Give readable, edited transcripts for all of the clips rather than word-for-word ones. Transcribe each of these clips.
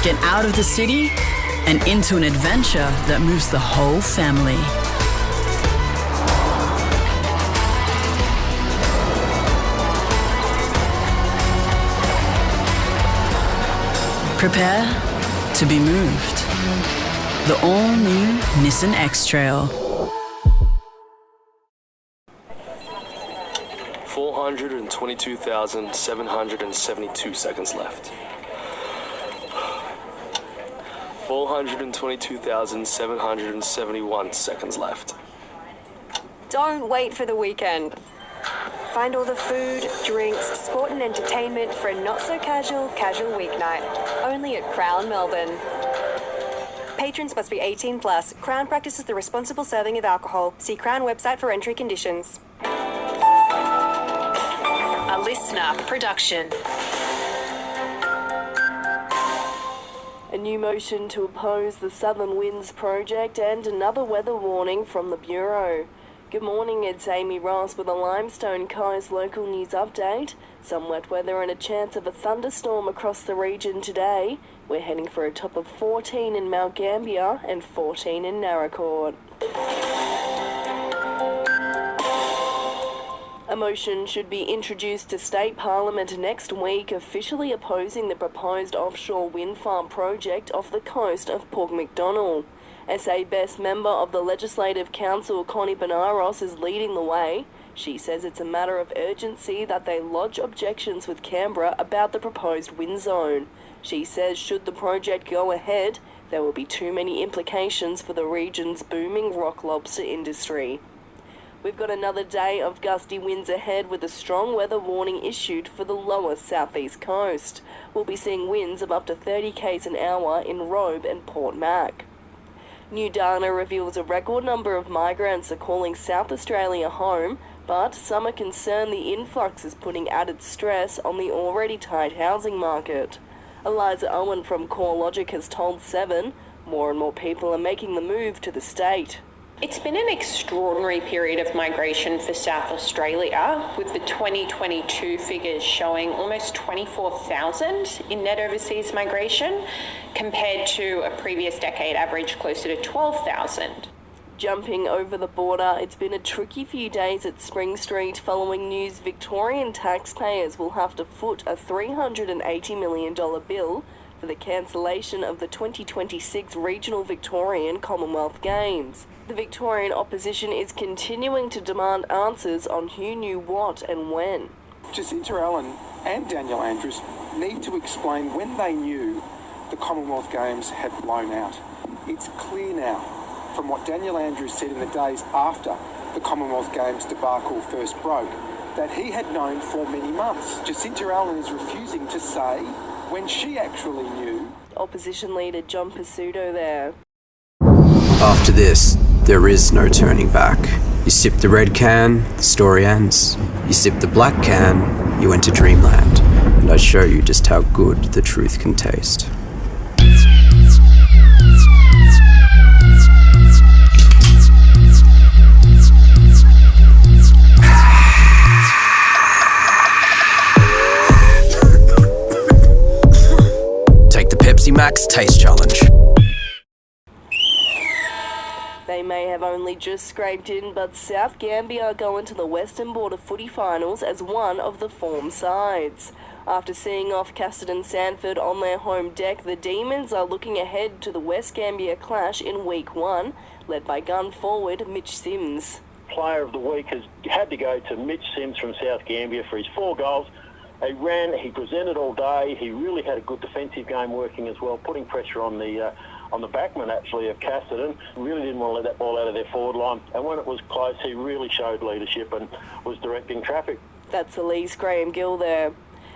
Get out of the city and into an adventure that moves the whole family. Prepare to be moved. The all-new Nissan X-Trail. 422,772 seconds left. 422,771 seconds left. Don't wait for the weekend. Find all the food, drinks, sport and entertainment for a not-so-casual, casual weeknight. Only at Crown Melbourne. Patrons must be 18 plus. Crown practices the responsible serving of alcohol. See Crown website for entry conditions. A LISTNR production. A new motion to oppose the Southern Winds project and another weather warning from the Bureau. Good morning, it's Amy Ross with a Limestone Coast local news update. Some wet weather and a chance of a thunderstorm across the region today. We're heading for a top of 14 in Mount Gambier and 14 in Narracourt. A motion should be introduced to State Parliament next week officially opposing the proposed offshore wind farm project off the coast of Port Macdonald. SA Best member of the Legislative Council, Connie Benaros, is leading the way. She says it's a matter of urgency that they lodge objections with Canberra about the proposed wind zone. She says should the project go ahead, there will be too many implications for the region's booming rock lobster industry. We've got another day of gusty winds ahead with a strong weather warning issued for the lower southeast coast. We'll be seeing winds of up to 30 km an hour in Robe and Port Mac. New data reveals a record number of migrants are calling South Australia home, but some are concerned the influx is putting added stress on the already tight housing market. Eliza Owen from CoreLogic has told Seven, more and more people are making the move to the state. It's been an extraordinary period of migration for South Australia, with the 2022 figures showing almost 24,000 in net overseas migration, compared to a previous decade average closer to 12,000. Jumping over the border, it's been a tricky few days at Spring Street following news Victorian taxpayers will have to foot a $380 million bill for the cancellation of the 2026 Regional Victorian Commonwealth Games. The Victorian opposition is continuing to demand answers on who knew what and when. Jacinta Allen and Daniel Andrews need to explain when they knew the Commonwealth Games had blown out. It's clear now, from what Daniel Andrews said in the days after the Commonwealth Games debacle first broke, that he had known for many months. Jacinta Allen is refusing to say when she actually knew. Opposition leader John Pizzuto there. After this, there is no turning back. You sip the red can, the story ends. You sip the black can, you enter dreamland. And I show you just how good the truth can taste. Take the Pepsi Max Taste Challenge. They may have only just scraped in, but South Gambier are going to the Western Border footy finals as one of the form sides. After seeing off Casterton Sandford on their home deck, the Demons are looking ahead to the West Gambier clash in Week 1, led by gun forward Mitch Sims. Player of the week has had to go to Mitch Sims from South Gambier for his 4 goals. He ran, he presented all day, he really had a good defensive game working as well, putting pressure on the backman actually of Casterton. Really didn't want to let that ball out of their forward line, and when it was close he really showed leadership and was directing traffic. That's Elise Graham Gill there.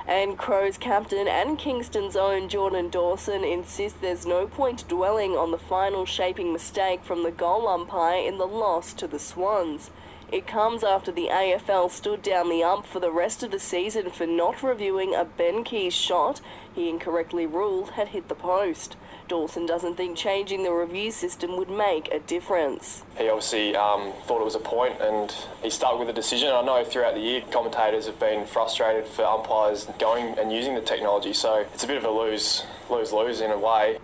And Crows captain and Kingston's own Jordan Dawson insists there's no point dwelling on the final shaping mistake from the goal umpire in the loss to the Swans. It comes after the AFL stood down the ump for the rest of the season for not reviewing a Ben Keys shot he incorrectly ruled had hit the post. Dawson doesn't think changing the review system would make a difference. He obviously thought it was a point and he stuck with the decision. I know throughout the year commentators have been frustrated for umpires going and using the technology, so it's a bit of a lose-lose in a way.